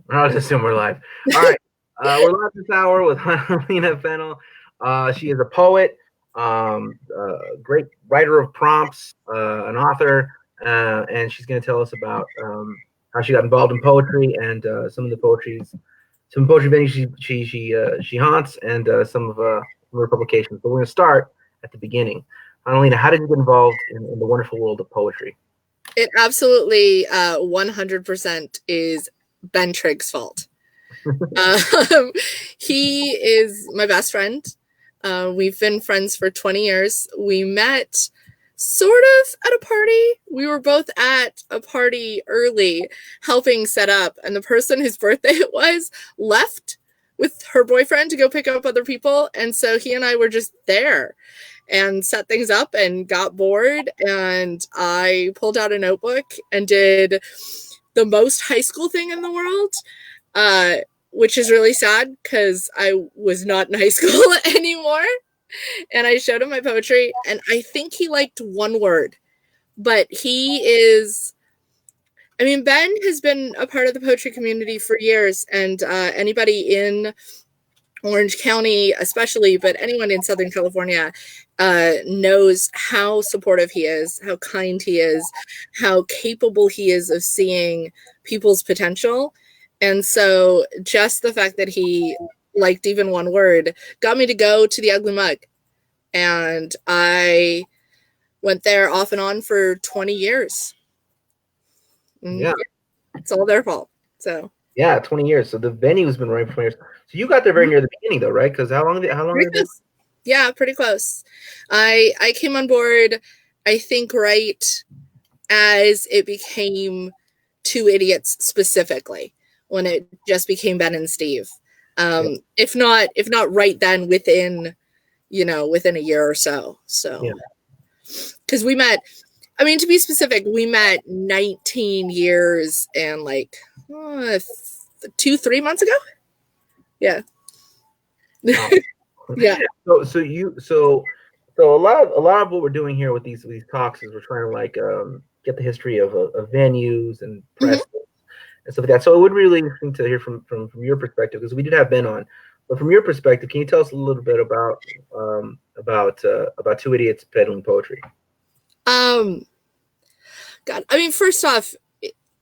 I'll just assume we're live. All right. We're live this hour with HannahLena Fennel. She is a poet, great writer of prompts, an author, and she's going to tell us about how she got involved in poetry and some poetry venues she haunts, and some of her publications. But we're going to start at the beginning. HannahLena, how did you get involved in the wonderful world of poetry? It absolutely 100% is Ben Trigg's fault. Um, he is my best friend. We've been friends for 20 years. We met sort of at a party. We were both at a party early helping set up, and the person whose birthday it was left with her boyfriend to go pick up other people. And so he and I were just there and set things up and got bored. And I pulled out a notebook and did the most high school thing in the world, which is really sad because I was not in high school anymore. And I showed him my poetry, and I think he liked one word, but he is. I mean, Ben has been a part of the poetry community for years, and anybody in Orange County, especially, but anyone in Southern California knows how supportive he is, how kind he is, how capable he is of seeing people's potential. And so just the fact that he liked even one word got me to go to the Ugly Mug. And I went there off and on for 20 years. Yeah. It's all their fault. So yeah, 20 years. So the venue's been running for 20 years. So you got there very near the beginning, though, right? Because how long did it? Yeah, pretty close. I came on board, I think, right as it became Two Idiots specifically, when it just became Ben and Steve. If not right then, within a year or so. So, because we met, I mean, to be specific, we met 19 years and like 2-3 months ago. Yeah. Wow. Yeah. So a lot of what we're doing here with these talks is we're trying to like get the history of venues and press and stuff like that. So it would be really interesting to hear from your perspective, because we did have Ben on. But from your perspective, can you tell us a little bit about Two Idiots peddling poetry? God, I mean, first off,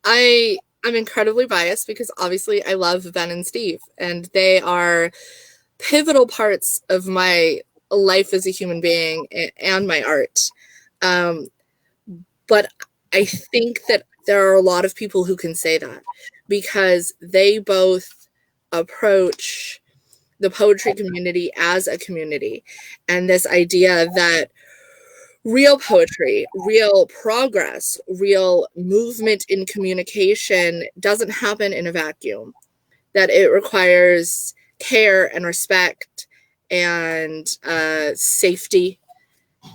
I'm incredibly biased because obviously I love Ben and Steve, and they are pivotal parts of my life as a human being and my art. But I think that there are a lot of people who can say that because they both approach the poetry community as a community, and this idea that real poetry, real progress, real movement in communication doesn't happen in a vacuum, that it requires care and respect and safety.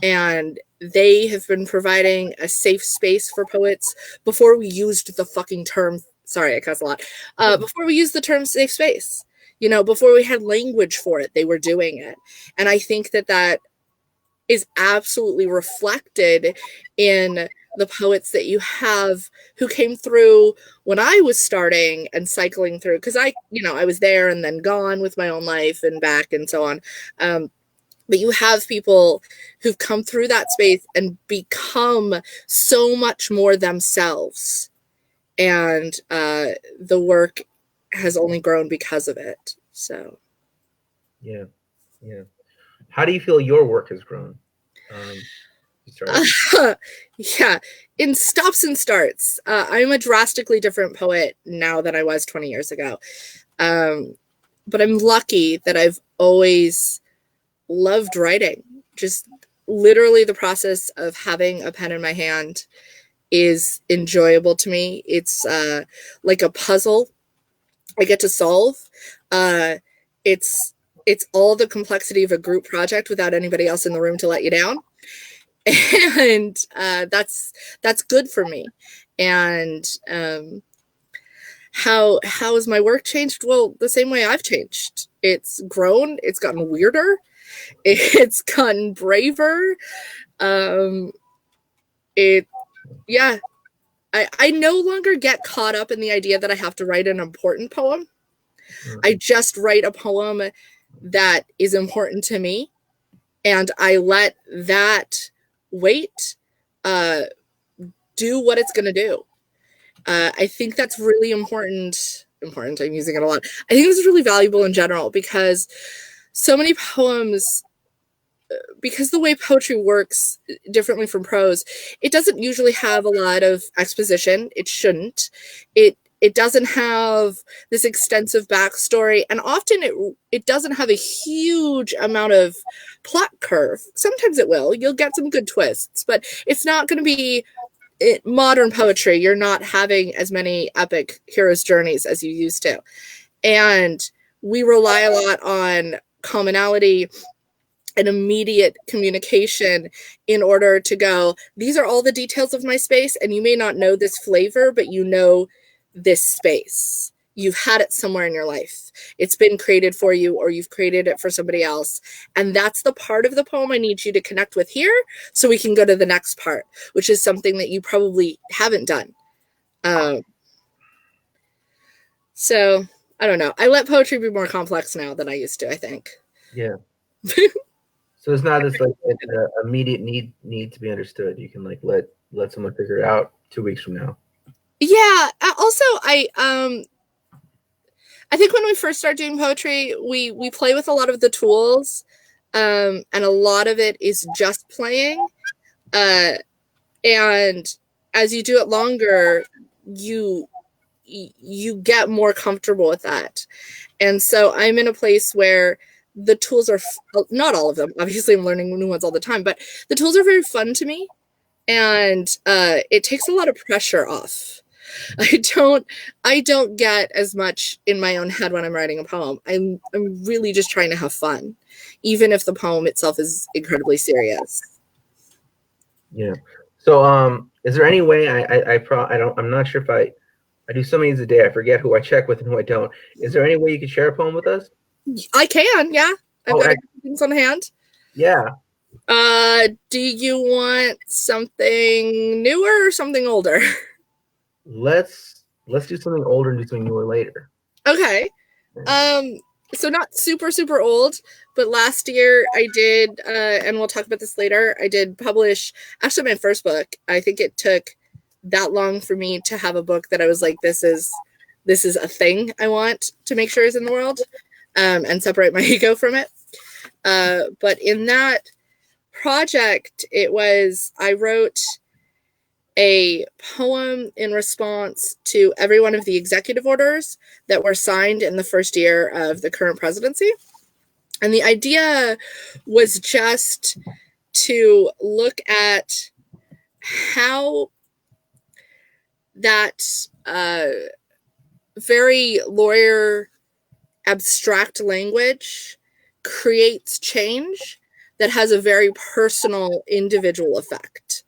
And they have been providing a safe space for poets before we used the fucking term. Sorry, I cuss a lot. Before we used the term safe space, before we had language for it, they were doing it. And I think that is absolutely reflected in the poets that you have who came through when I was starting and cycling through, because I was there and then gone with my own life and back and so on. But you have people who've come through that space and become so much more themselves. And the work has only grown because of it. So. Yeah. How do you feel your work has grown? Yeah, in stops and starts. I'm a drastically different poet now than I was 20 years ago. But I'm lucky that I've always loved writing. Just literally the process of having a pen in my hand is enjoyable to me. It's like a puzzle I get to solve. It's all the complexity of a group project without anybody else in the room to let you down. And that's good for me. And how has my work changed? Well, the same way I've changed. It's grown. It's gotten weirder. It's gotten braver. I no longer get caught up in the idea that I have to write an important poem. I just write a poem that is important to me, and I let that weight do what it's going to do. I think that's really important. I'm using it a lot. I think this is really valuable in general because so many poems, because the way poetry works differently from prose, it doesn't usually have a lot of exposition. It shouldn't. It doesn't have this extensive backstory, and often it doesn't have a huge amount of plot curve. Sometimes it will. You'll get some good twists, but it's not going to be modern poetry. You're not having as many epic hero's journeys as you used to. And we rely a lot on commonality and immediate communication in order to go, these are all the details of my space, and you may not know this flavor, but you know this space. You've had it somewhere in your life. It's been created for you, or you've created it for somebody else. And that's the part of the poem I need you to connect with here so we can go to the next part, which is something that you probably haven't done. So I don't know. I let poetry be more complex now than I used to, I think. Yeah. So it's not this like immediate need to be understood. You can like let someone figure it out 2 weeks from now. Yeah. Also, I think when we first start doing poetry, we play with a lot of the tools, and a lot of it is just playing. And as you do it longer, you get more comfortable with that. And so I'm in a place where the tools are not all of them. Obviously, I'm learning new ones all the time, but the tools are very fun to me, and it takes a lot of pressure off. I don't get as much in my own head when I'm writing a poem. I'm really just trying to have fun, even if the poem itself is incredibly serious. Yeah. So is there any way I'm not sure if I do so many of these a day, I forget who I check with and who I don't. Is there any way you could share a poem with us? I can, yeah. I've got things on hand. Yeah. Do you want something newer or something older? Let's do something older and do something newer later. Okay. So not super, super old, but last year I did, and we'll talk about this later, I did publish actually my first book. I think it took that long for me to have a book that I was like, this is a thing I want to make sure is in the world, and separate my ego from it. But in that project, I wrote a poem in response to every one of the executive orders that were signed in the first year of the current presidency. And the idea was just to look at how that very lawyer abstract language creates change that has a very personal individual effect.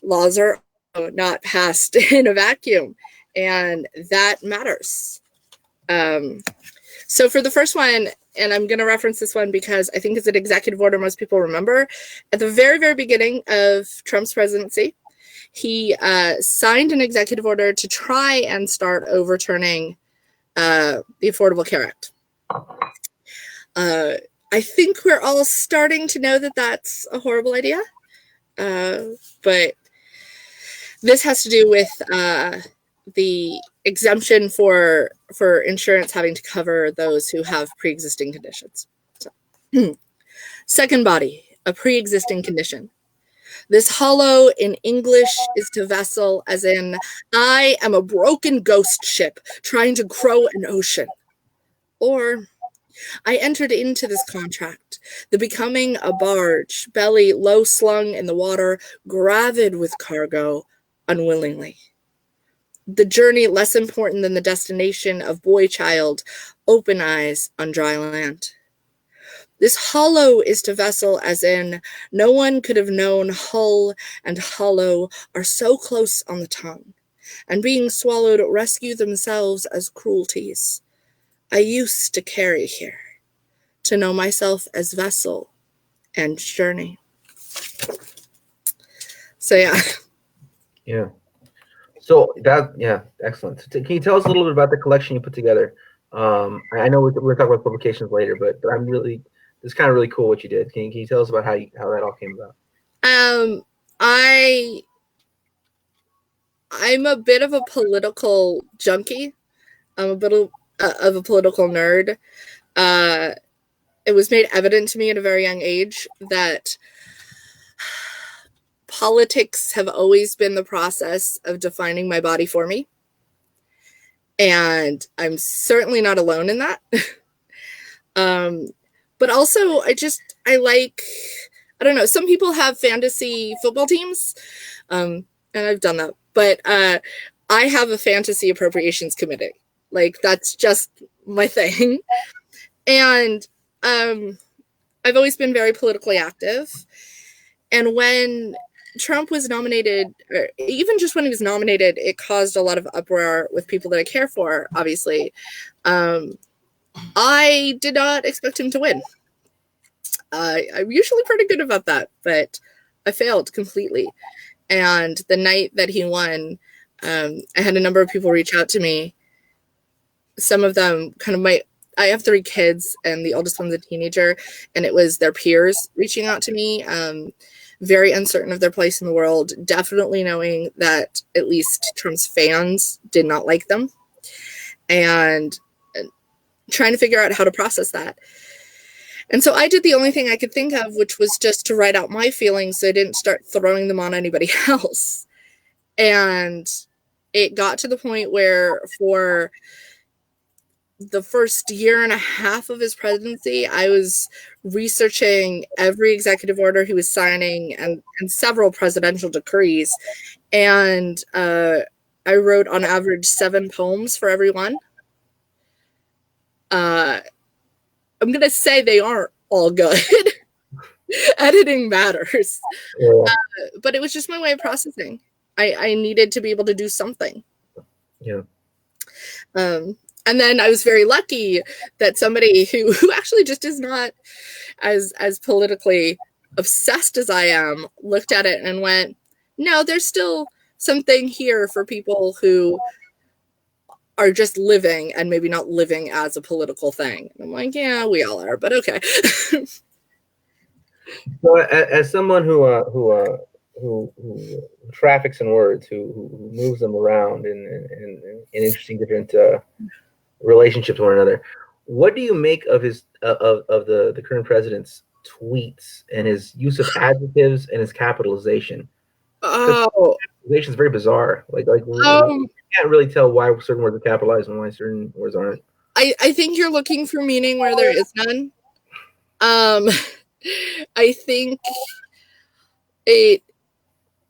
Laws are not passed in a vacuum, and that matters. So for the first one, and I'm going to reference this one because I think it's an executive order most people remember, at the very, very beginning of Trump's presidency, he signed an executive order to try and start overturning the Affordable Care Act. I think we're all starting to know that that's a horrible idea, but this has to do with the exemption for insurance having to cover those who have pre-existing conditions. So, second body, a pre-existing condition. This hollow in English is to vessel, as in, I am a broken ghost ship trying to grow an ocean. Or, I entered into this contract, the becoming a barge, belly low slung in the water, gravid with cargo, unwillingly. The journey less important than the destination of boy-child, open eyes on dry land. This hollow is to vessel, as in, no one could have known hull and hollow are so close on the tongue, and being swallowed rescue themselves as cruelties. I used to carry here, to know myself as vessel and journey. So yeah, Yeah. So excellent. So can you tell us a little bit about the collection you put together? I know we're talking about publications later, but it's kind of really cool what you did. Can you tell us about how that all came about? I I'm a bit of a political junkie. I'm a bit of a political nerd. Uh, it was made evident to me at a very young age that politics have always been the process of defining my body for me. And I'm certainly not alone in that. But also, I don't know, some people have fantasy football teams, and I've done that. But I have a fantasy appropriations committee. Like, that's just my thing. And I've always been very politically active. And when Trump was nominated, or even just when he was nominated, it caused a lot of uproar with people that I care for, obviously. I did not expect him to win. I'm usually pretty good about that, but I failed completely. And the night that he won, I had a number of people reach out to me. Some of them I have 3 kids, and the oldest one's a teenager, and it was their peers reaching out to me, very uncertain of their place in the world, definitely knowing that at least Trump's fans did not like them, and trying to figure out how to process that. And so I did the only thing I could think of, which was just to write out my feelings so I didn't start throwing them on anybody else. And it got to the point where for the first year and a half of his presidency, I was researching every executive order he was signing and several presidential decrees. And I wrote on average 7 poems for every one. I'm going to say they aren't all good. Editing matters. Yeah. But it was just my way of processing. I needed to be able to do something. Yeah. And then I was very lucky that somebody who actually just is not as politically obsessed as I am looked at it and went, no, there's still something here for people who are just living and maybe not living as a political thing. And I'm like, yeah, we all are, but okay. So, as someone who traffics in words, who moves them around in interesting different relationships with one another, what do you make of the current president's tweets and his use of adjectives and his capitalization? Oh, Capitalization is very bizarre. You can't really tell why certain words are capitalized and why certain words aren't. I think you're looking for meaning where there is none. I think it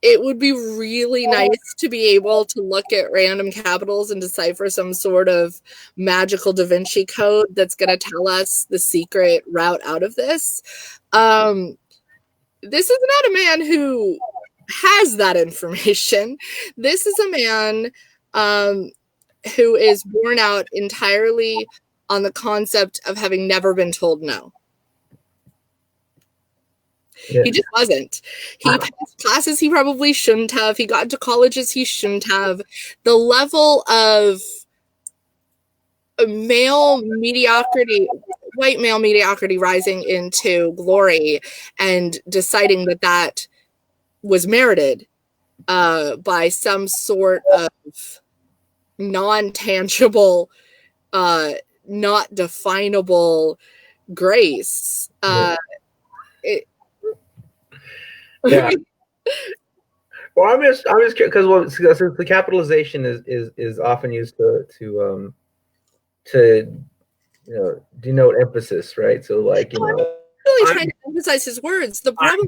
would be really nice to be able to look at random capitals and decipher some sort of magical Da Vinci code that's going to tell us the secret route out of this. This is not a man who has that information. This is a man who is born out entirely on the concept of having never been told no. Yeah. He just wasn't. He passed classes he probably shouldn't have. He got into colleges he shouldn't have. The level of male mediocrity, white male mediocrity rising into glory and deciding that was merited by some sort of non-tangible, not definable grace. Yeah. Well, I'm just because the capitalization is often used to denote emphasis, right? So really trying to emphasize his words. The problem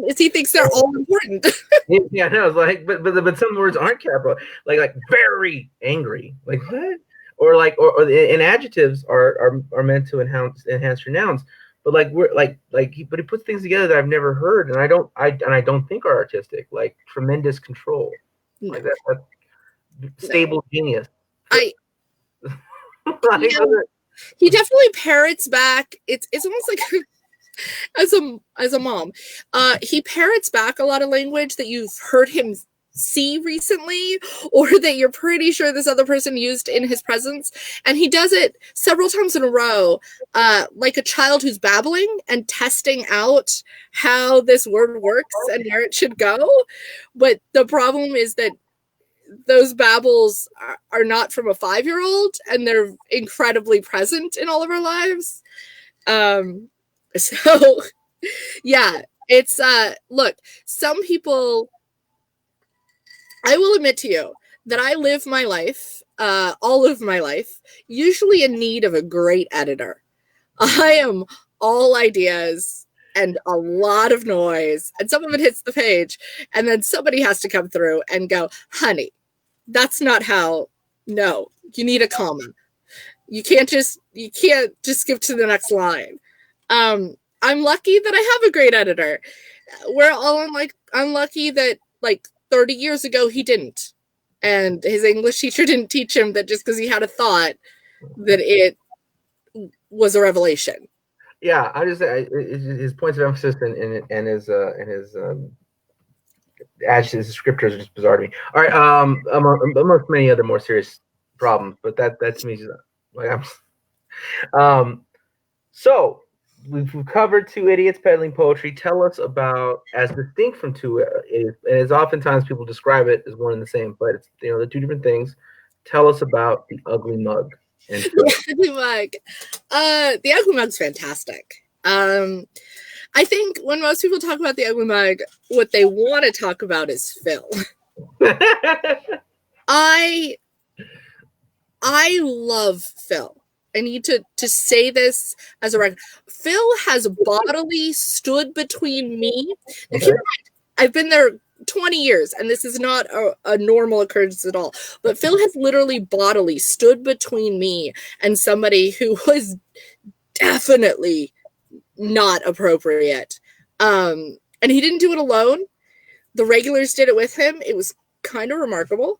is he thinks they're all important. Yeah, no, but some words aren't capital, like very angry, like what? Or and adjectives are meant to enhance your nouns. But but he puts things together that I've never heard, and I don't think are artistic, like tremendous control, like that stable genius. He definitely parrots back. It's almost like as a mom, he parrots back a lot of language that you've heard him see recently, or that you're pretty sure this other person used in his presence. And he does it several times in a row, like a child who's babbling and testing out how this word works and where it should go. But the problem is that those babbles are not from a 5-year-old, and they're incredibly present in all of our lives. So yeah, it's look, some people, I will admit to you that I live my life, all of my life, usually in need of a great editor. I am all ideas and a lot of noise, and some of it hits the page, and then somebody has to come through and go, honey, that's not how, no, you need a comma. You can't just skip to the next line. I'm lucky that I have a great editor. We're all unlucky that like 30 years ago he didn't, and his English teacher didn't teach him that just because he had a thought that it was a revelation. Yeah, I just his points of emphasis and his adjectives, descriptors are just bizarre to me. All right, amongst many other more serious problems, but that to me is like so we've covered two idiots peddling poetry. Tell us about, as distinct from two idiots, and as oftentimes people describe it as one and the same, but it's, you know, the two different things. Tell us about the ugly mug. And the ugly mug. The ugly mug's fantastic. I think when most people talk about the ugly mug, what they want to talk about is Phil. I love Phil. I need to say this as a record. Phil has bodily stood between me. Now, keep in mind, I've been there 20 years, and this is not a normal occurrence at all. But Phil has literally bodily stood between me and somebody who was definitely not appropriate. And he didn't do it alone. The regulars did it with him. It was kind of remarkable.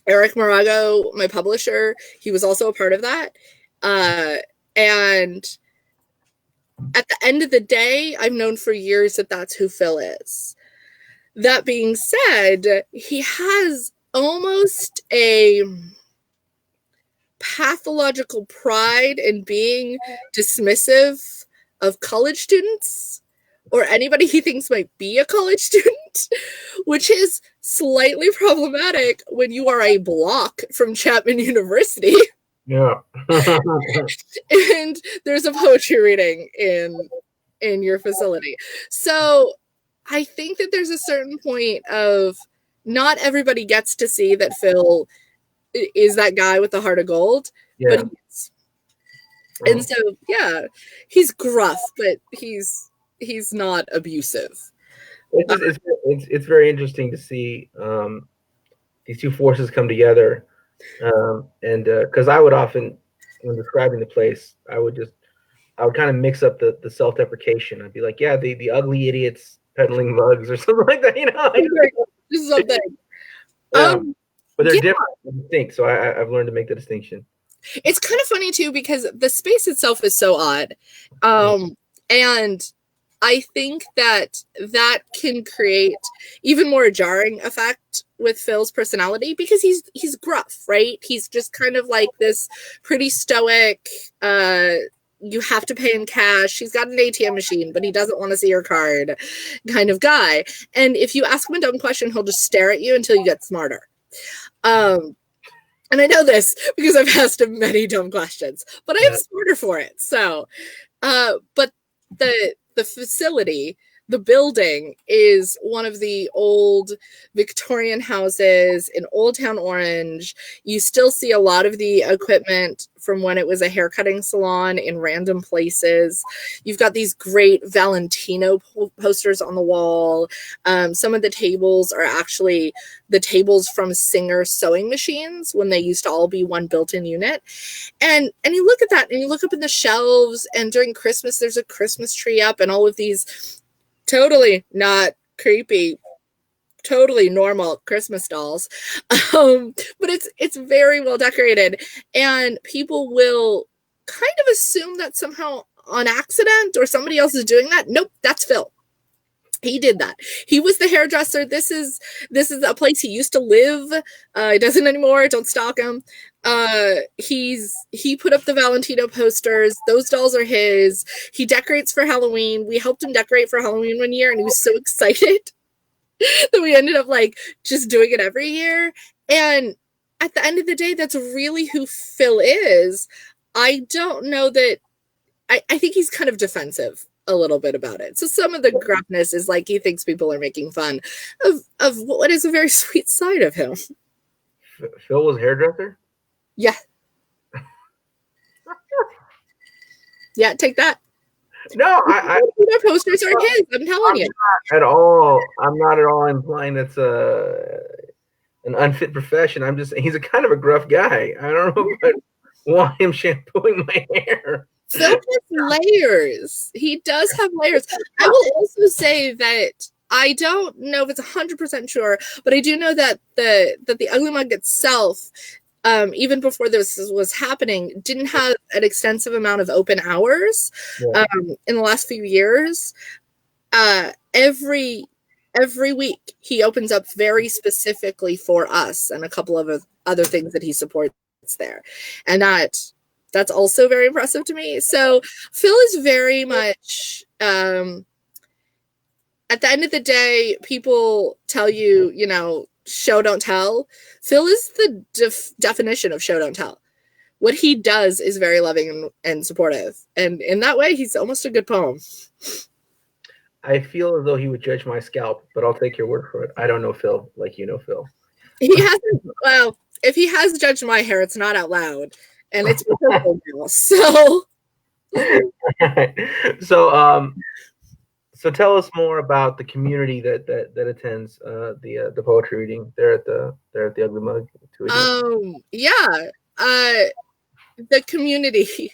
Eric Morago, my publisher, he was also a part of that. And at the end of the day, I've known for years that that's who Phil is. That being said, he has almost a pathological pride in being dismissive of college students or anybody he thinks might be a college student, which is slightly problematic when you are a block from Chapman University. Yeah. And there's a poetry reading in your facility. So I think that there's a certain point of not everybody gets to see that Phil is that guy with the heart of gold, Yeah. but he is. And so, yeah, he's gruff, but he's not abusive. It's very interesting to see these two forces come together, and because I would often, when describing the place, I would kind of mix up the self-deprecation. I'd be like, yeah, the ugly idiots peddling mugs or something like that, you know. Just something. Yeah. But they're different and distinct, so I've learned to make the distinction. It's kind of funny too because the space itself is so odd, and I think that can create even more a jarring effect with Phil's personality because he's gruff, right? He's just kind of like this pretty stoic. You have to pay in cash. He's got an ATM machine, but he doesn't want to see your card, kind of guy. And if you ask him a dumb question, he'll just stare at you until you get smarter. And I know this because I've asked him many dumb questions, but I am smarter for it. So, but the facility, the building is one of the old Victorian houses in Old Town Orange. You still see a lot of the equipment from when it was a haircutting salon in random places. You've got these great Valentino posters on the wall. Some of the tables are actually the tables from Singer sewing machines when they used to all be one built-in unit. And you look at that and you look up in the shelves, and during Christmas, there's a Christmas tree up and all of these totally not creepy, totally normal Christmas dolls. But it's very well decorated, and people will kind of assume that somehow on accident or somebody else is doing that. Nope, that's Phil. He did that. He was the hairdresser. This is a place he used to live. He doesn't anymore. Don't stalk him. He put up the Valentino posters. Those dolls are his. He decorates for Halloween. We helped him decorate for Halloween one year, and he was so excited that we ended up like just doing it every year. And at the end of the day, that's really who Phil is. I don't know that. I think he's kind of defensive a little bit about it. So some of the gruffness is like he thinks people are making fun of what is a very sweet side of him. Phil was a hairdresser? Yeah. Yeah, take that. No, their posters are his. I'm telling you. I'm not at all implying that's an unfit profession. I'm just he's a kind of a gruff guy. I don't know why I'm shampooing my hair. Phil has layers. He does have layers. I will also say that I don't know if it's 100% sure, but I do know that the Ugly Mug itself, even before this was happening, didn't have an extensive amount of open hours. Yeah. In the last few years. Every week he opens up very specifically for us and a couple of other things that he supports there, and that's also very impressive to me. So Phil is very much, at the end of the day, people tell you, show don't tell. Phil is the definition of show don't tell. What he does is very loving and supportive, and in that way, he's almost a good poem. I feel as though he would judge my scalp, but I'll take your word for it. I don't know Phil like you know Phil. He hasn't. Well, if he has judged my hair, it's not out loud. And it's purple now, so. So tell us more about the community that attends the poetry reading there at the Ugly Mug. Yeah, the community.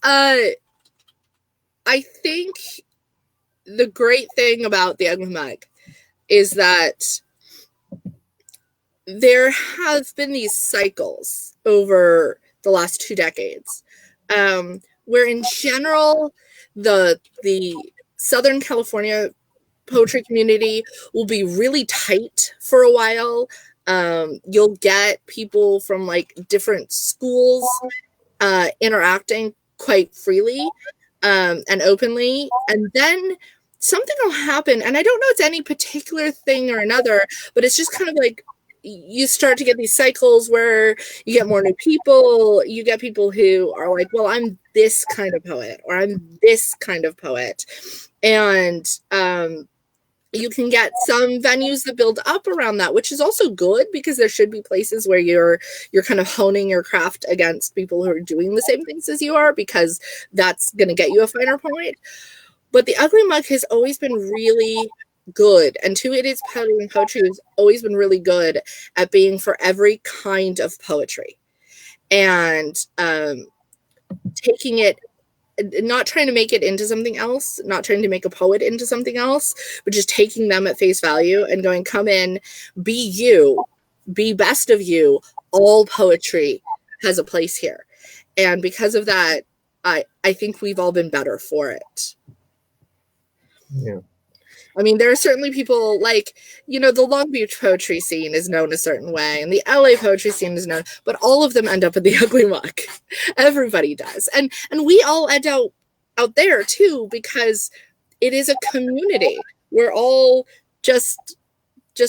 I think the great thing about the Ugly Mug is that there have been these cycles over the last 2 decades, where in general the Southern California poetry community will be really tight for a while. You'll get people from like different schools interacting quite freely and openly, and then something will happen, and I don't know it's any particular thing or another, but it's just kind of like you start to get these cycles where you get more new people. You get people who are like, well, I'm this kind of poet, or I'm this kind of poet. And you can get some venues that build up around that, which is also good, because there should be places where you're kind of honing your craft against people who are doing the same things as you are, because that's going to get you a finer point. But the Ugly Mug has always been really good, and to it is poetry has always been really good at being for every kind of poetry, and taking it, not trying to make it into something else, not trying to make a poet into something else, but just taking them at face value and going, come in, be you, be best of you. All poetry has a place here, and because of that, I think we've all been better for it. Yeah. I mean, there are certainly people like, the Long Beach poetry scene is known a certain way, and the LA poetry scene is known, but all of them end up at the Ugly Mug. Everybody does. And we all end out there too, because it is a community. We're all just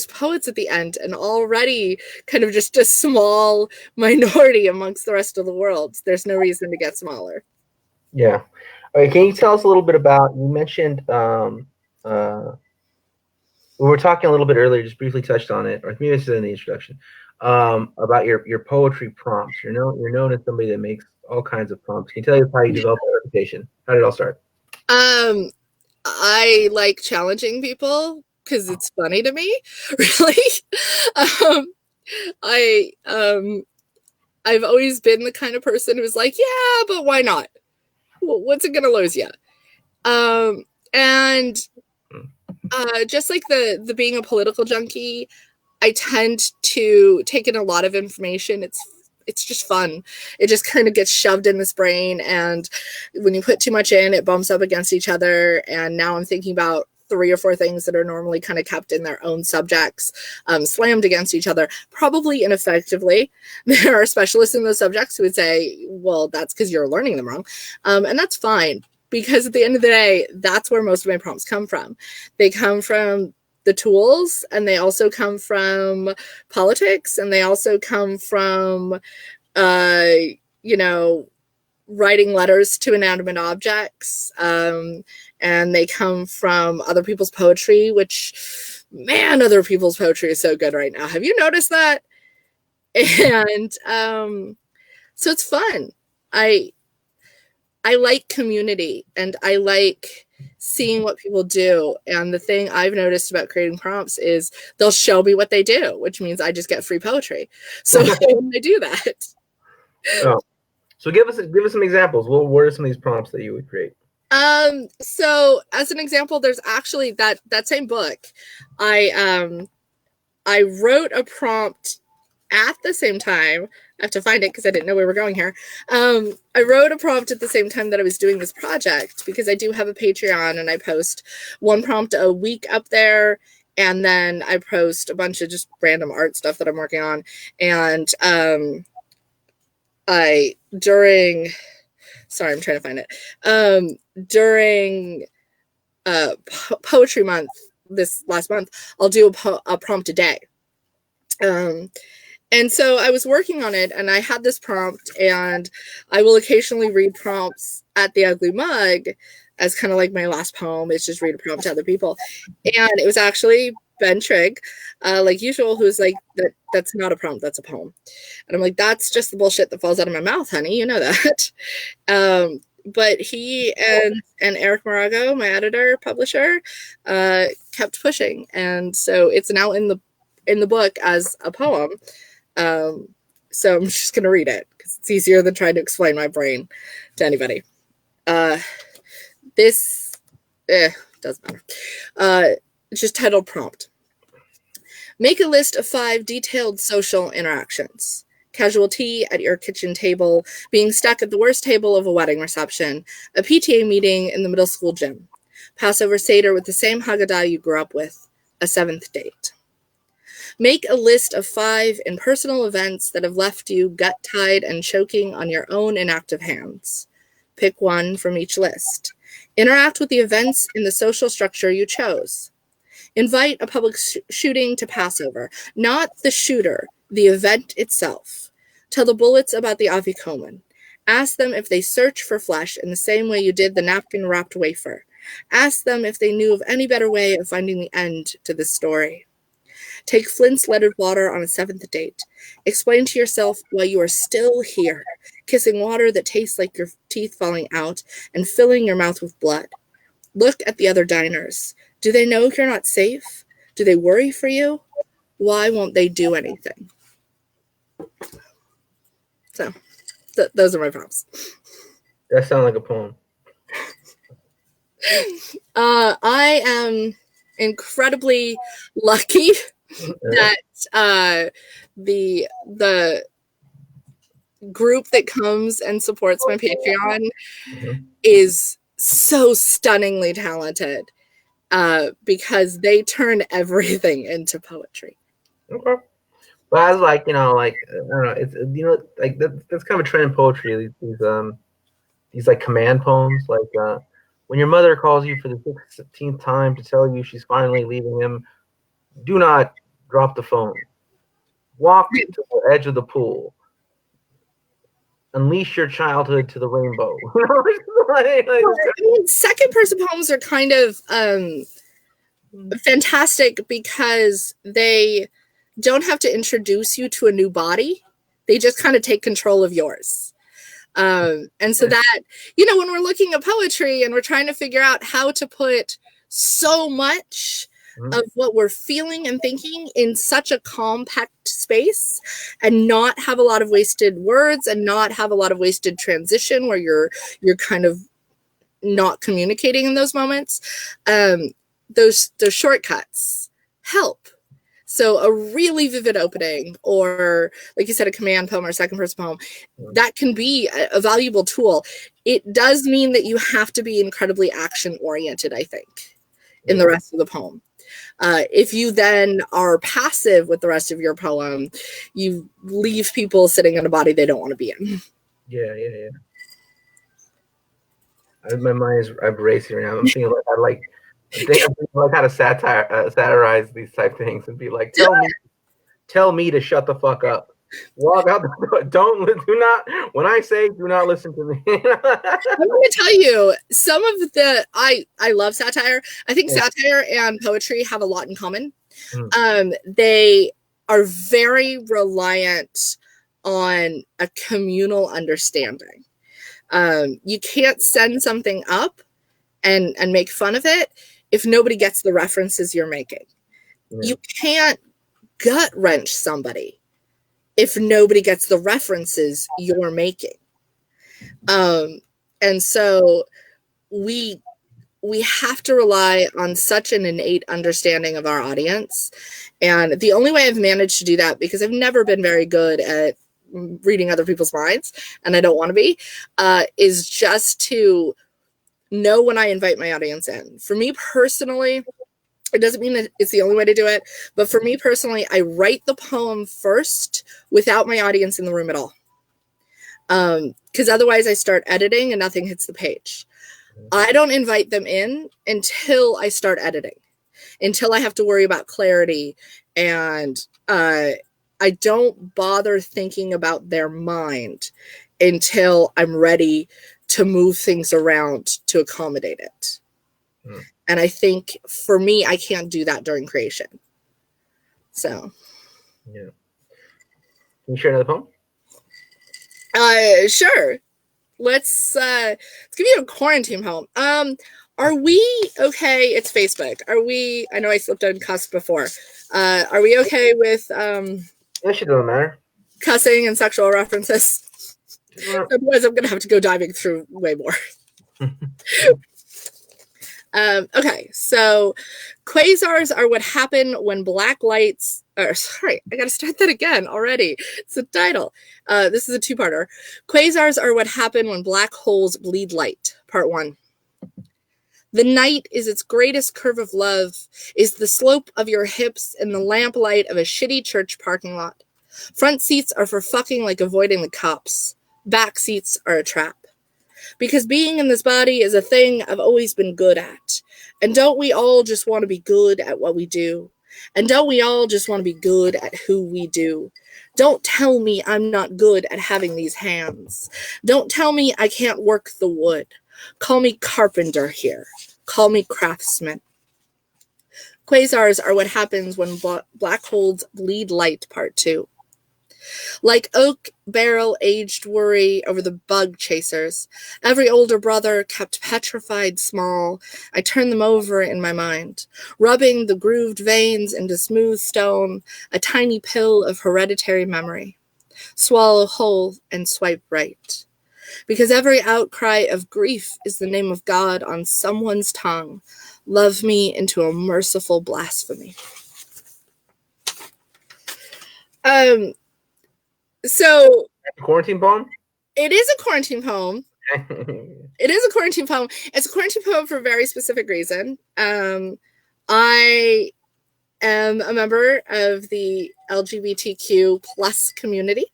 poets at the end, and already kind of just a small minority amongst the rest of the world. There's no reason to get smaller. Yeah. All right, can you tell us a little bit about, you mentioned we were talking a little bit earlier, just briefly touched on it, or maybe this is in the introduction, about your poetry prompts. You're known as somebody that makes all kinds of prompts. Can you tell us how you developed that reputation? How did it all start? I like challenging people because it's funny to me, really. I've always been the kind of person who's like, yeah, but why not? Well, what's it gonna lose you? And just like the being a political junkie, I tend to take in a lot of information. It's just fun. It just kind of gets shoved in this brain, and when you put too much in, it bumps up against each other. And now I'm thinking about 3 or 4 things that are normally kind of kept in their own subjects, slammed against each other, probably ineffectively. There are specialists in those subjects who would say, well, that's because you're learning them wrong. And that's fine, because at the end of the day, that's where most of my prompts come from. They come from the tools, and they also come from politics, and they also come from, writing letters to inanimate objects, and they come from other people's poetry, which, man, other people's poetry is so good right now. Have you noticed that? And so it's fun. I like community, and I like seeing what people do. And the thing I've noticed about creating prompts is they'll show me what they do, which means I just get free poetry. So I do that. Oh. So give us some examples. What are some of these prompts that you would create? So as an example, there's actually that same book. I wrote a prompt at the same time. I have to find it because I didn't know we were going here. I wrote a prompt at the same time that I was doing this project, because I do have a Patreon, and I post one prompt a week up there, and then I post a bunch of just random art stuff that I'm working on. And I'm trying to find it. During Poetry Month, this last month, I'll do a prompt a day. And so I was working on it, and I had this prompt, and I will occasionally read prompts at the Ugly Mug as kind of like my last poem. It's just read a prompt to other people. And it was actually Ben Trigg, like usual, who's like, that's not a prompt, that's a poem. And I'm like, that's just the bullshit that falls out of my mouth, honey. You know that. But he and Eric Morago, my editor, publisher, kept pushing. And so it's now in the book as a poem. So I'm just going to read it because it's easier than trying to explain my brain to anybody. This doesn't matter. It's just titled Prompt. Make a list of 5 detailed social interactions. Casual tea at your kitchen table, being stuck at the worst table of a wedding reception, a PTA meeting in the middle school gym, Passover Seder with the same Haggadah you grew up with, a 7th date. Make a list of 5 impersonal events that have left you gut-tied and choking on your own inactive hands. Pick one from each list. Interact with the events in the social structure you chose. Invite a public shooting to Passover, not the shooter, the event itself. Tell the bullets about the Afikoman. Ask them if they search for flesh in the same way you did the napkin-wrapped wafer. Ask them if they knew of any better way of finding the end to this story. Take Flint's leaded water on a 7th date. Explain to yourself why you are still here, kissing water that tastes like your teeth falling out and filling your mouth with blood. Look at the other diners. Do they know you're not safe? Do they worry for you? Why won't they do anything? So, those are my prompts. That sounds like a poem. I am incredibly lucky that the group that comes and supports my Patreon is so stunningly talented, because they turn everything into poetry. Okay. Well, I was like, I don't know, it's like that's kind of a trend in poetry. These like command poems, like when your mother calls you for the 16th time to tell you she's finally leaving him, do not drop the phone. Walk to the edge of the pool. Unleash your childhood to the rainbow. Second person poems are kind of fantastic because they don't have to introduce you to a new body. They just kind of take control of yours. And so that, when we're looking at poetry and we're trying to figure out how to put so much of what we're feeling and thinking in such a compact space and not have a lot of wasted words and not have a lot of wasted transition where you're kind of not communicating in those moments, those shortcuts help. So a really vivid opening, or like you said, a command poem or a second person poem, that can be a valuable tool. It does mean that you have to be incredibly action oriented, I think. in the rest of the poem. If you then are passive with the rest of your poem, you leave people sitting in a body they don't want to be in. Yeah. My mind is racing right now. I'm thinking like I'm thinking like how to satirize these type things and be like, tell me to shut the fuck up. Walk out the door. Do not. When I say, do not listen to me. I'm going to tell you some of the. I love satire. I think satire and poetry have a lot in common. They are very reliant on a communal understanding. You can't send something up and make fun of it if nobody gets the references you're making. You can't gut wrench somebody if nobody gets the references you're making. And so we have to rely on such an innate understanding of our audience. And the only way I've managed to do that, because I've never been very good at reading other people's minds, and I don't want to be, is just to know when I invite my audience in. For me personally, it doesn't mean that it's the only way to do it, but for me personally, I write the poem first without my audience in the room at all. Because otherwise I start editing and nothing hits the page. I don't invite them in until I start editing, until I have to worry about clarity, and I don't bother thinking about their mind until I'm ready to move things around to accommodate it. And I think for me, I can't do that during creation. So, yeah. Can you share another poem? Sure. Let's give you a quarantine poem. Are we okay? It's Facebook. Are we? I know I slipped on cuss before. Are we okay with That shit doesn't matter. Cussing and sexual references? Otherwise, I'm gonna have to go diving through way more. Okay, so quasars are what happen when black lights. Sorry, I gotta start that again already. It's the title. This is a two-parter. Quasars are what happen when black holes bleed light. Part 1. The night is its greatest curve of love, is the slope of your hips and the lamplight of a shitty church parking lot. Front seats are for fucking like avoiding the cops. Back seats are a trap. Because being in this body is a thing I've always been good at. And don't we all just want to be good at what we do? And don't we all just want to be good at who we do? Don't tell me I'm not good at having these hands. Don't tell me I can't work the wood. Call me carpenter here. Call me craftsman. Quasars are what happens when black holes bleed light, part 2. Like oak barrel aged worry over the bug chasers, every older brother kept petrified small. I turn them over in my mind, rubbing the grooved veins into smooth stone, a tiny pill of hereditary memory. Swallow whole and swipe right. Because every outcry of grief is the name of God on someone's tongue. Love me into a merciful blasphemy. So quarantine poem? It is a quarantine poem. It is a quarantine poem. It's a quarantine poem for a very specific reason. I am a member of the LGBTQ plus community,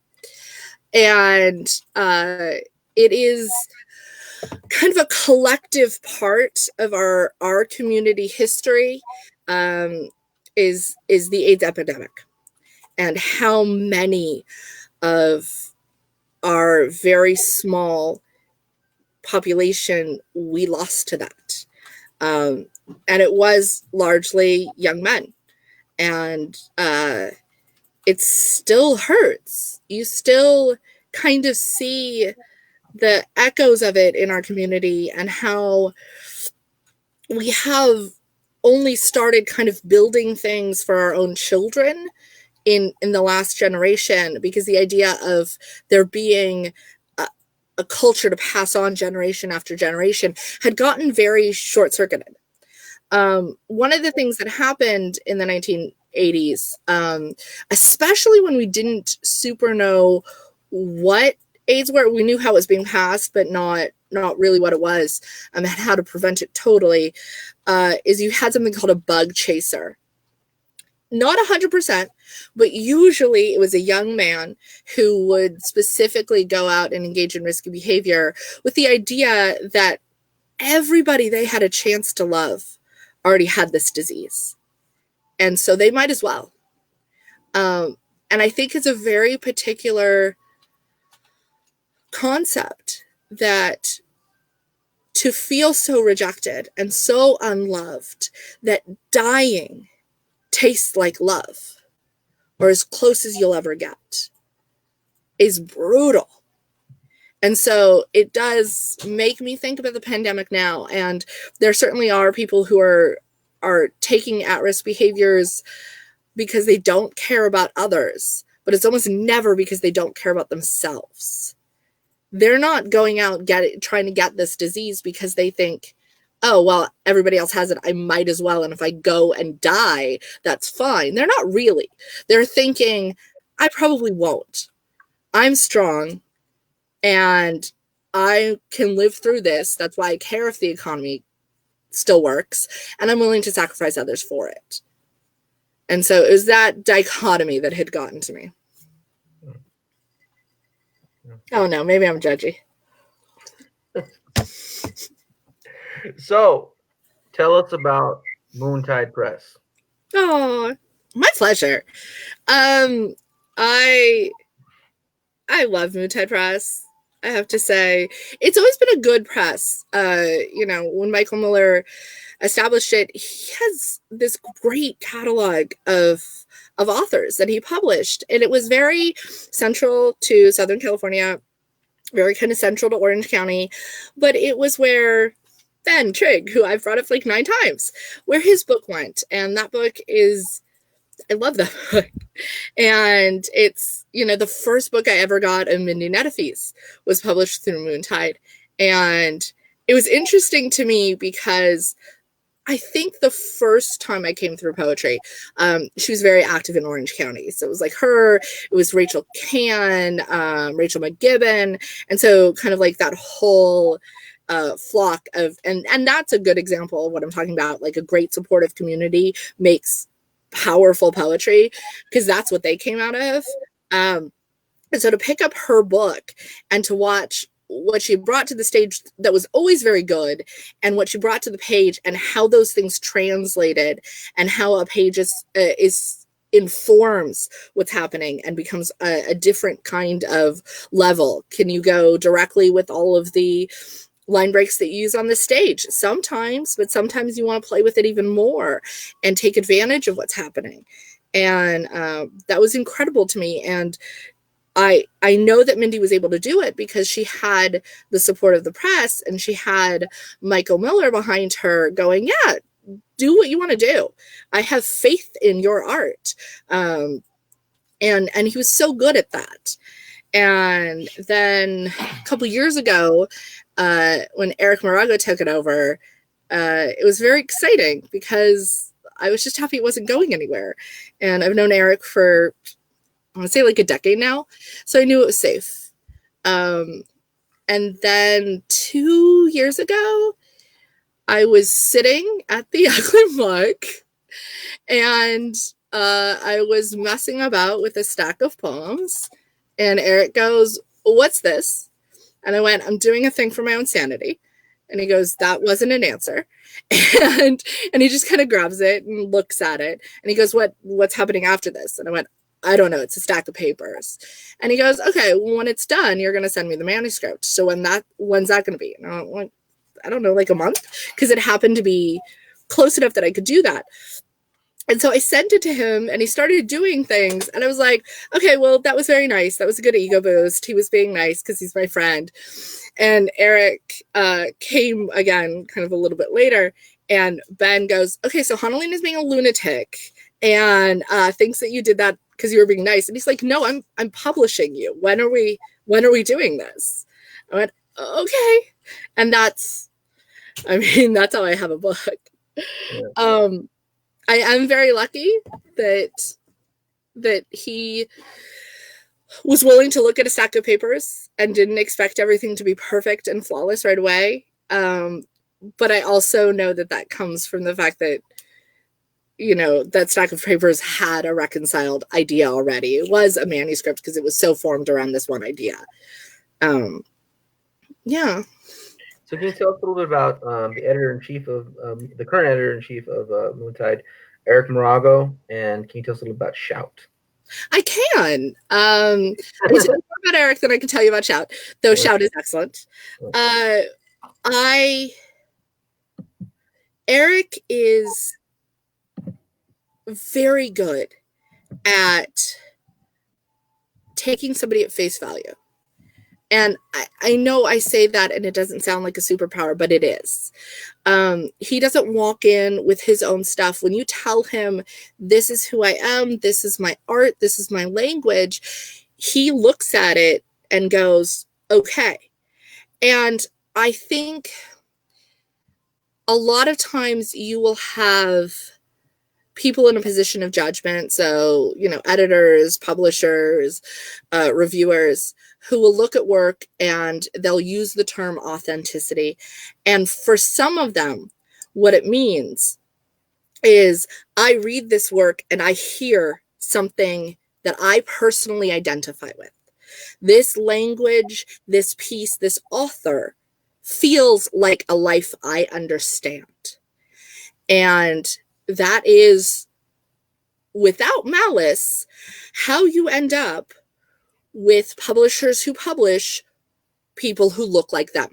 and it is kind of a collective part of our community history. Is the AIDS epidemic, and how many of our very small population we lost to that. And it was largely young men. And it still hurts. You still kind of see the echoes of it in our community, and how we have only started kind of building things for our own children in the last generation, because the idea of there being a culture to pass on generation after generation had gotten very short-circuited. One of the things that happened in the 1980s, especially when we didn't super know what AIDS were, we knew how it was being passed, but not not really what it was, and how to prevent it totally, is you had something called a bug chaser. Not 100%, but usually it was a young man who would specifically go out and engage in risky behavior with the idea that everybody they had a chance to love already had this disease. And so they might as well. And I think it's a very particular concept that to feel so rejected and so unloved that dying tastes like love, or as close as you'll ever get, is brutal. And so it does make me think about the pandemic now. And there certainly are people who are taking at-risk behaviors because they don't care about others, but it's almost never because they don't care about themselves. They're not going out trying to get this disease because they think, oh, well, everybody else has it, I might as well. And if I go and die, that's fine. They're not really. They're thinking, I probably won't. I'm strong and I can live through this. That's why I care if the economy still works, and I'm willing to sacrifice others for it. And so it was that dichotomy that had gotten to me. Oh no, maybe I'm judgy. So, tell us about Moontide Press. Oh, my pleasure. I love Moontide Press. I have to say, it's always been a good press. When Michael Miller established it, he has this great catalog of authors that he published, and it was very central to Southern California, very kind of central to Orange County, but it was where Ben Trigg, who I've brought up like 9 times, where his book went. And that book is, I love that book. And it's, the first book I ever got of Mindy Netafees was published through Moontide. And it was interesting to me because I think the first time I came through poetry, she was very active in Orange County. So it was like her, it was Rachel Can, Rachel McGibbon. And so kind of like that whole flock of, and that's a good example of what I'm talking about. Like a great supportive community makes powerful poetry, because that's what they came out of. And so to pick up her book and to watch what she brought to the stage that was always very good, and what she brought to the page, and how those things translated, and how a page is informs what's happening and becomes a different kind of level. Can you go directly with all of the line breaks that you use on the stage? Sometimes, but sometimes you want to play with it even more and take advantage of what's happening. And that was incredible to me. And I know that Mindy was able to do it because she had the support of the press, and she had Michael Miller behind her going, yeah, do what you want to do. I have faith in your art. And he was so good at that. And then a couple years ago, when Eric Morago took it over, it was very exciting because I was just happy it wasn't going anywhere. And I've known Eric for, I want to say like a decade now. So I knew it was safe. And then 2 years ago, I was sitting at the Ugly Mug, and I was messing about with a stack of poems. And Eric goes, what's this? And I went, I'm doing a thing for my own sanity. And he goes, that wasn't an answer. And he just kind of grabs it and looks at it. And he goes, what's happening after this? And I went, I don't know. It's a stack of papers. And he goes, okay, well, when it's done, you're going to send me the manuscript. So when's that going to be? And I went, I don't know, like a month, because it happened to be close enough that I could do that. And so I sent it to him, and he started doing things. And I was like, okay, well, that was very nice. That was a good ego boost. He was being nice because he's my friend. And Eric came again kind of a little bit later. And Ben goes, okay, so HannahLena is being a lunatic and thinks that you did that because you were being nice. And he's like, no, I'm publishing you. When are we doing this? I went, okay. And that's how I have a book. Yeah. I am very lucky that he was willing to look at a stack of papers and didn't expect everything to be perfect and flawless right away. But I also know that that comes from the fact that, you know, that stack of papers had a reconciled idea already. It was a manuscript because it was so formed around this one idea. Yeah. So can you tell us a little bit about the editor-in-chief of the current editor-in-chief of Moontide, Eric Morago, and can you tell us a little about Shout? I can. I can tell you more about Eric than I can tell you about Shout, though Shout is excellent. Eric is very good at taking somebody at face value. And I know I say that and it doesn't sound like a superpower, but it is. He doesn't walk in with his own stuff. When you tell him, this is who I am, this is my art, this is my language, he looks at it and goes, okay. And I think a lot of times you will have people in a position of judgment. So, you know, editors, publishers, reviewers, who will look at work and they'll use the term authenticity. And for some of them, what it means is I read this work and I hear something that I personally identify with. This language, this piece, this author feels like a life I understand. And that is, without malice, how you end up with publishers who publish people who look like them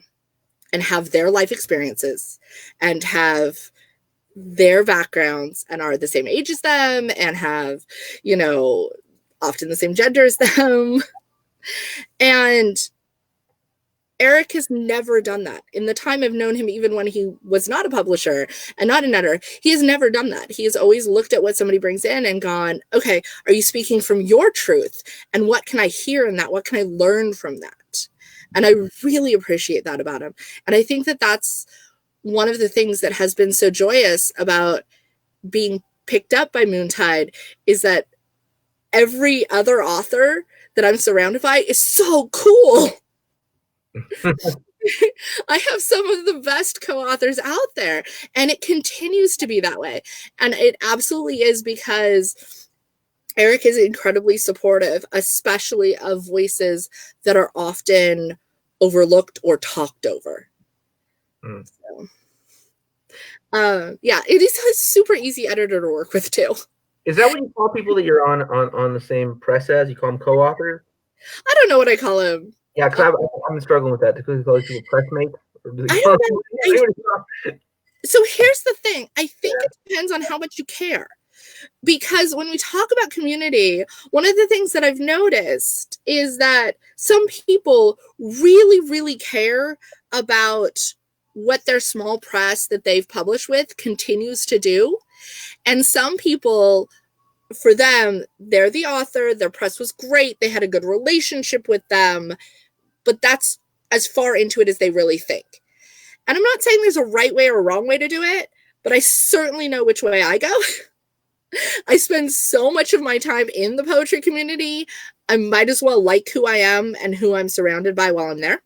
and have their life experiences and have their backgrounds and are the same age as them and have, you know, often the same gender as them. And Eric has never done that. In the time I've known him, even when he was not a publisher and not an editor, he has never done that. He has always looked at what somebody brings in and gone, okay, are you speaking from your truth? And what can I hear in that? What can I learn from that? And I really appreciate that about him. And I think that that's one of the things that has been so joyous about being picked up by Moontide is that every other author that I'm surrounded by is so cool. I have some of the best co-authors out there, and it continues to be that way. And it absolutely is because Eric is incredibly supportive, especially of voices that are often overlooked or talked over. So, yeah, it is a super easy editor to work with too. Is that what you call people that you're on the same press as? You call them co-authors? I don't know what I call them. Yeah, because I'm struggling with that. Do you call these people pressmates? I don't know. So here's the thing. I think it depends on how much you care. Because when we talk about community, one of the things that I've noticed is that some people really, really care about what their small press that they've published with continues to do. And some people, for them, they're the author, their press was great, they had a good relationship with them, but that's as far into it as they really think. And I'm not saying there's a right way or a wrong way to do it, but I certainly know which way I go. I spend so much of my time in the poetry community. I might as well like who I am and who I'm surrounded by while I'm there.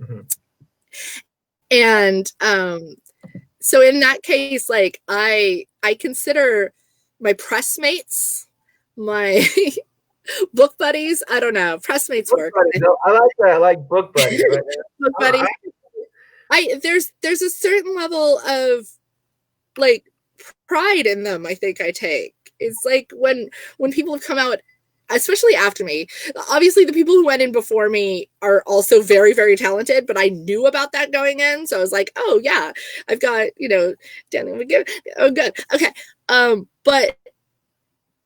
Mm-hmm. And so in that case, like I consider my press mates, my book buddies. I don't know. Pressmates book work. Buddies. No, I like that. I like book buddies. Right? Book buddies. There's a certain level of like pride in them. I think I take. It's like when people have come out, especially after me. Obviously, the people who went in before me are also very, very talented, but I knew about that going in, so I was like, oh yeah, I've got Daniel McGill. Oh, good. Okay. But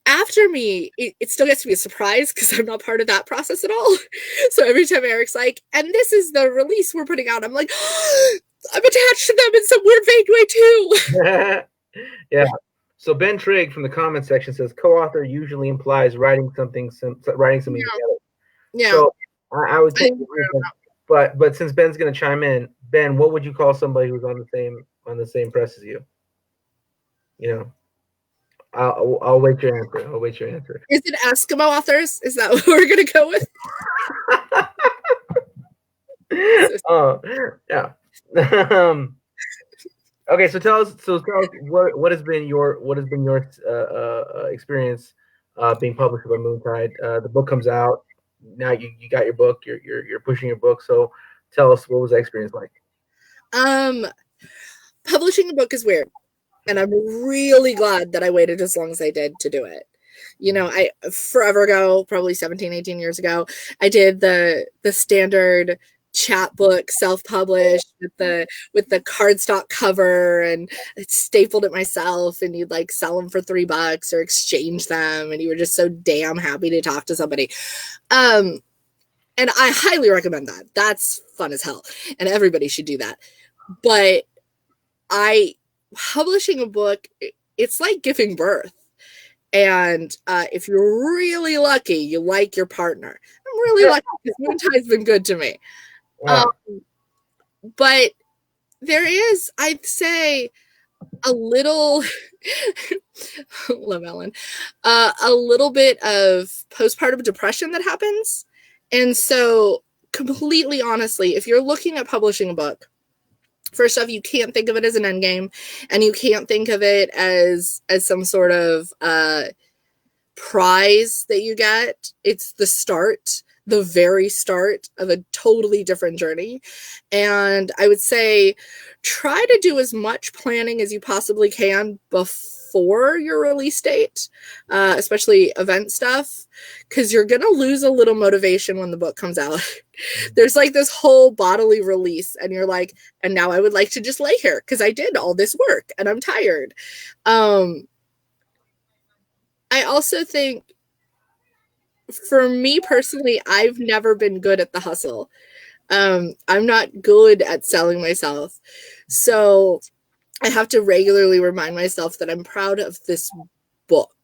after me, it still gets to be a surprise because I'm not part of that process at all. So every time Eric's like, and this is the release we're putting out, I'm like, oh, I'm attached to them in some weird, vague way too. Yeah. So Ben Trigg from the comment section says co-author usually implies writing something together. Yeah. So I would think, but since Ben's going to chime in, Ben, what would you call somebody who's on the same press as you? I'll wait your answer. I'll wait your answer. Is it Eskimo authors? Is that what we're gonna go with? Oh, yeah. Okay, so tell us. So tell us what has been your experience being published by Moontide. The book comes out now. You got your book. You're pushing your book. So tell us, what was that experience like? Publishing a book is weird, and I'm really glad that I waited as long as I did to do it. You know, I forever ago, probably 17, 18 years ago, I did the standard chapbook self-published with the cardstock cover, and I stapled it myself, and you'd like sell them for $3 or exchange them, and you were just so damn happy to talk to somebody. And I highly recommend that. That's fun as hell, and everybody should do that. But publishing a book, it's like giving birth. And if you're really lucky, you like your partner. I'm really lucky because Moontide's been good to me. But there is, I'd say, a little, love Ellen, a little bit of postpartum depression that happens. And so, completely honestly, if you're looking at publishing a book, first off, you can't think of it as an end game, and you can't think of it as some sort of prize that you get. It's the start, the very start of a totally different journey. And I would say try to do as much planning as you possibly can before your release date, especially event stuff, because you're going to lose a little motivation when the book comes out. There's like this whole bodily release, and you're like, and now I would like to just lay here because I did all this work and I'm tired. I also think, for me personally, I've never been good at the hustle. I'm not good at selling myself. So I have to regularly remind myself that I'm proud of this book.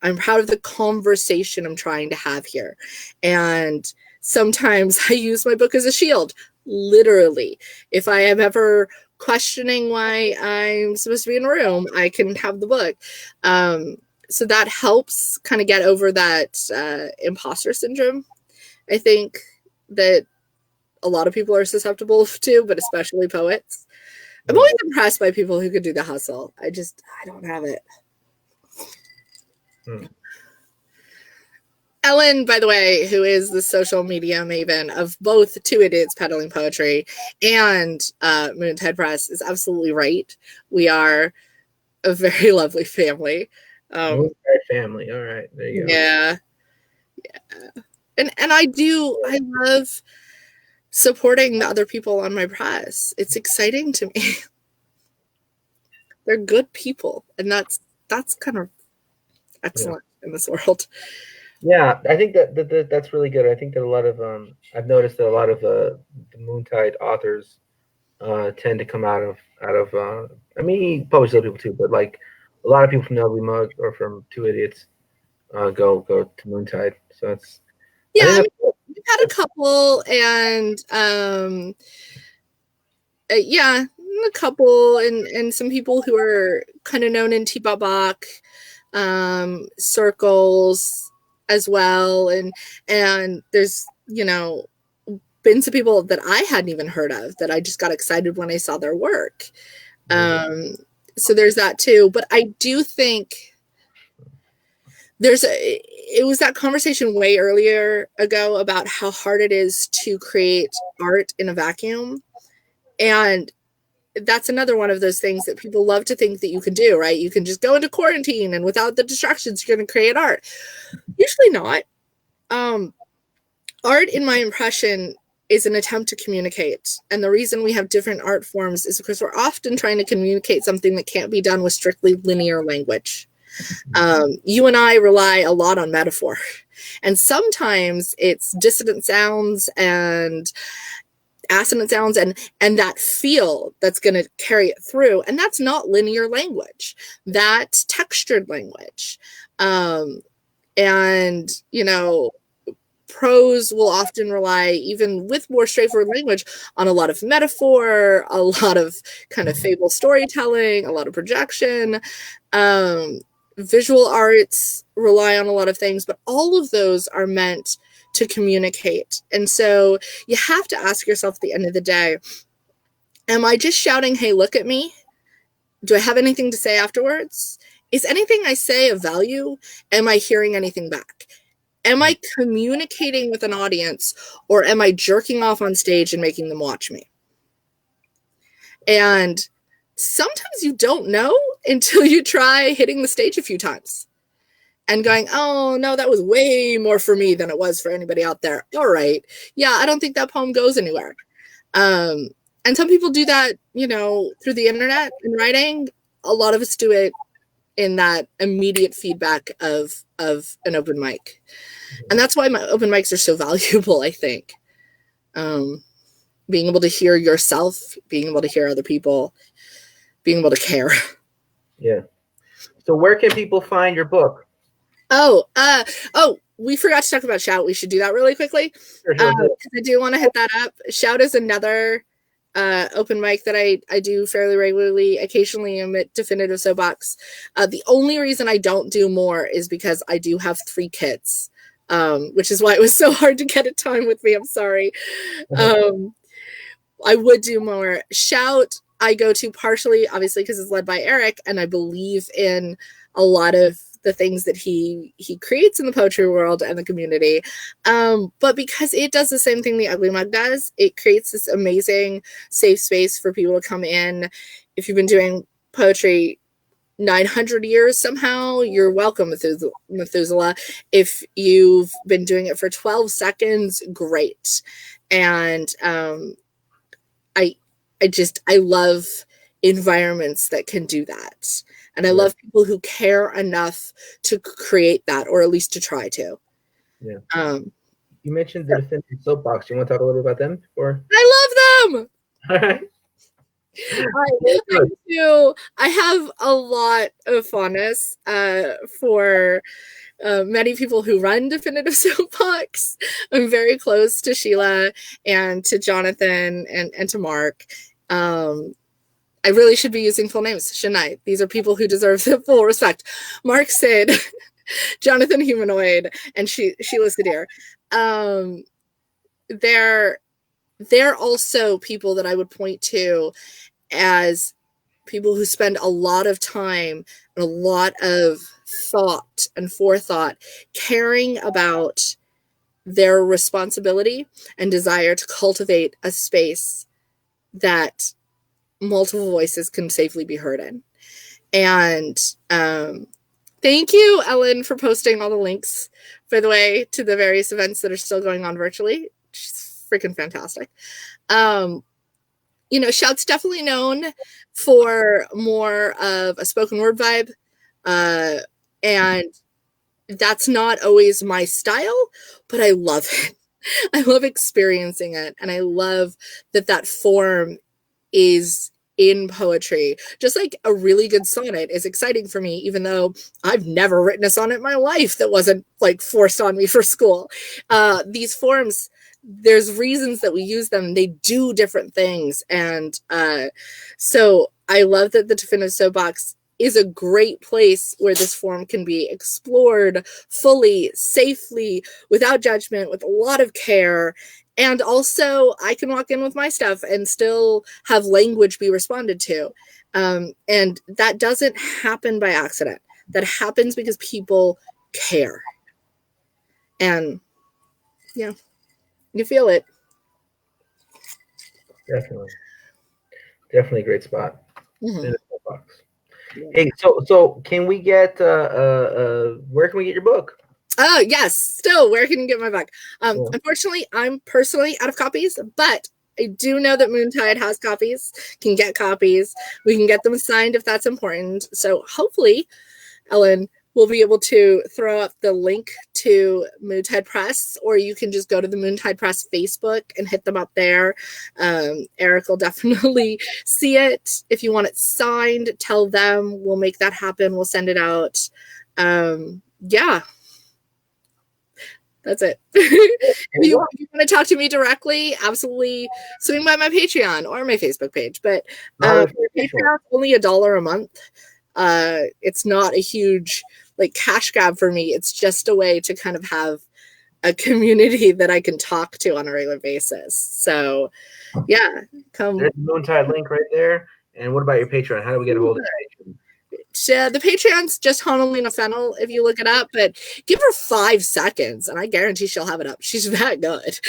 I'm proud of the conversation I'm trying to have here. And sometimes I use my book as a shield, literally. If I am ever questioning why I'm supposed to be in a room, I can have the book. So that helps kind of get over that imposter syndrome, I think, that a lot of people are susceptible to, but especially poets. I'm always impressed by people who could do the hustle. I don't have it. Ellen, by the way, who is the social media maven of both Two Idiots Peddling Poetry and Moontide Press, is absolutely right. We are a very lovely family. Family. All right, there you go. Yeah. And I love supporting the other people on my press. It's exciting to me. They're good people, and that's kind of excellent in this world. Yeah, I think that's really good. I think that a lot of I've noticed that a lot of the Moontide authors tend to come out of I mean, he publishes other people too, but like a lot of people from the Ugly Mug or from Two Idiots go to Moontide. So it's we've had a couple, and a couple, and some people who are kind of known in Teapot Bach circles as well, and there's been some people that I hadn't even heard of that I just got excited when I saw their work. So there's that too. But I do think it was that conversation way earlier ago about how hard it is to create art in a vacuum. And that's another one of those things that people love to think that you can do, right? You can just go into quarantine and without the distractions, you're going to create art. Usually not. Art, in my impression, is an attempt to communicate. And the reason we have different art forms is because we're often trying to communicate something that can't be done with strictly linear language. You and I rely a lot on metaphor. And sometimes it's dissonant sounds and assonant sounds and that feel that's going to carry it through. And that's not linear language. That's textured language. And, prose will often rely, even with more straightforward language, on a lot of metaphor, a lot of kind of fable storytelling, a lot of projection. visual arts rely on a lot of things, but all of those are meant to communicate. And so you have to ask yourself at the end of the day, am I just shouting, hey, look at me? Do I have anything to say afterwards? Is anything I say of value? Am I hearing anything back? Am I communicating with an audience, or am I jerking off on stage and making them watch me? And sometimes you don't know until you try hitting the stage a few times and going, oh, no, that was way more for me than it was for anybody out there. All right. Yeah, I don't think that poem goes anywhere. And some people do that, you know, through the internet and writing. A lot of us do it in that immediate feedback of an open mic. And that's why my open mics are so valuable, I think. Being able to hear yourself, being able to hear other people, being able to care. Yeah. So where can people find your book? Oh, we forgot to talk about Shout. We should do that really quickly. Sure. I do want to hit that up. Shout is another open mic that I do fairly regularly. Occasionally I'm at Definitive Soapbox. The only reason I don't do more is because I do have 3 kids, which is why it was so hard to get a time with me. I'm sorry. I would do more. Shout, I go to partially, obviously, because it's led by Eric, and I believe in a lot of the things that he creates in the poetry world and the community. But because it does the same thing the Ugly Mug does, it creates this amazing safe space for people to come in. If you've been doing poetry 900 years somehow, you're welcome, Methuselah. If you've been doing it for 12 seconds, great. And I love environments that can do that. And I love people who care enough to create that, or at least to try to. Yeah. You mentioned the Definitive Soapbox. You want to talk a little bit about them before? I love them. All right. I do. I have a lot of fondness for many people who run Definitive Soapbox. I'm very close to Sheila and to Jonathan and to Mark. I really should be using full names, shouldn't I? These are people who deserve the full respect. Mark Sid, Jonathan Humanoid, and Sheila Sadir. They're also people that I would point to as people who spend a lot of time and a lot of thought and forethought caring about their responsibility and desire to cultivate a space that multiple voices can safely be heard in. And thank you, Ellen, for posting all the links, by the way, to the various events that are still going on virtually. She's freaking fantastic. You know, Shout's definitely known for more of a spoken word vibe. And that's not always my style, but I love it. I love experiencing it. And I love that form is in poetry. Just like a really good sonnet is exciting for me, even though I've never written a sonnet in my life that wasn't like forced on me for school. These forms, there's reasons that we use them. They do different things. And so I love that the Definitive Soapbox is a great place where this form can be explored fully, safely, without judgment, with a lot of care. And also, I can walk in with my stuff and still have language be responded to. And that doesn't happen by accident. That happens because people care. And, yeah, you feel it. Definitely a great spot. Mm-hmm. In the box. Yeah. Hey, so can we get where can we get your book? Oh, yes. Still, where can you get my book? Cool. Unfortunately, I'm personally out of copies, but I do know that Moontide has copies, can get copies. We can get them signed if that's important. So hopefully, Ellen, we'll be able to throw up the link to Moontide Press, or you can just go to the Moontide Press Facebook and hit them up there. Eric will definitely see it. If you want it signed, tell them. We'll make that happen. We'll send it out. Yeah. That's it. If you want to talk to me directly, absolutely swing by my Patreon or my Facebook page. But Patreon's only $1 a month. It's not a huge like cash grab for me. It's just a way to kind of have a community that I can talk to on a regular basis. So yeah, come. There's the Moontide link right there. And what about your Patreon? How do we get a hold of you? The Patreon's just HannahLena Fennel if you look it up, but give her 5 seconds and I guarantee she'll have it up. She's that good.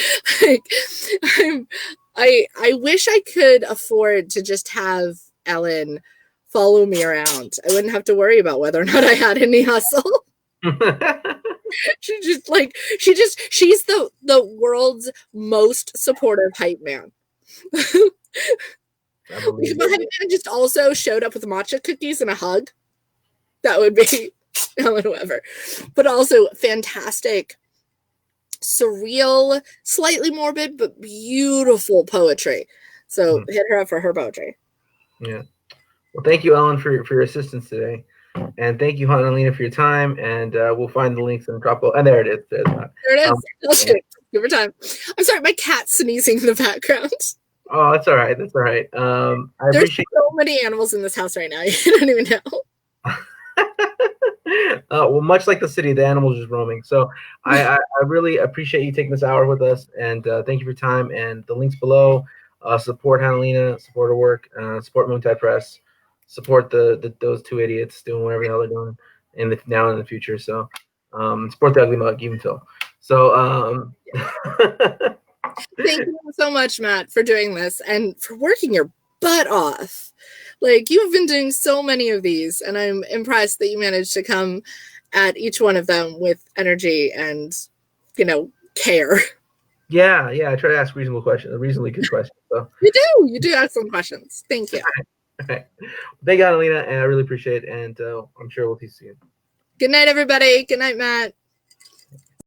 Like, I wish I could afford to just have Ellen follow me around. I wouldn't have to worry about whether or not I had any hustle. She's the world's most supportive hype man. If my hype man just also showed up with matcha cookies and a hug, that would be whoever. But also fantastic, surreal, slightly morbid, but beautiful poetry. So hit her up for her poetry. Yeah. Well, thank you, Ellen, for your assistance today. And thank you, HannahLena, for your time. And we'll find the links and drop. And there it is. There it is. Okay. Give her time. I'm sorry, my cat's sneezing in the background. Oh, that's all right. That's all right. There's so many animals in this house right now. You don't even know. Well, much like the city, the animals just roaming. So I really appreciate you taking this hour with us. And thank you for your time. And the links below. Support HannahLena. Support her work. Support Moontide Press. Support those two idiots doing whatever the hell they're doing now and in the future. So support the Ugly Mug even till. So thank you so much, Matt, for doing this and for working your butt off. Like, you've been doing so many of these, and I'm impressed that you managed to come at each one of them with energy and, care. Yeah, I try to ask reasonably good questions. So you do ask some questions. Thank you. Okay. Thank you, HannahLena, and I really appreciate it, and I'm sure we'll see you soon. Good night, everybody. Good night, Matt.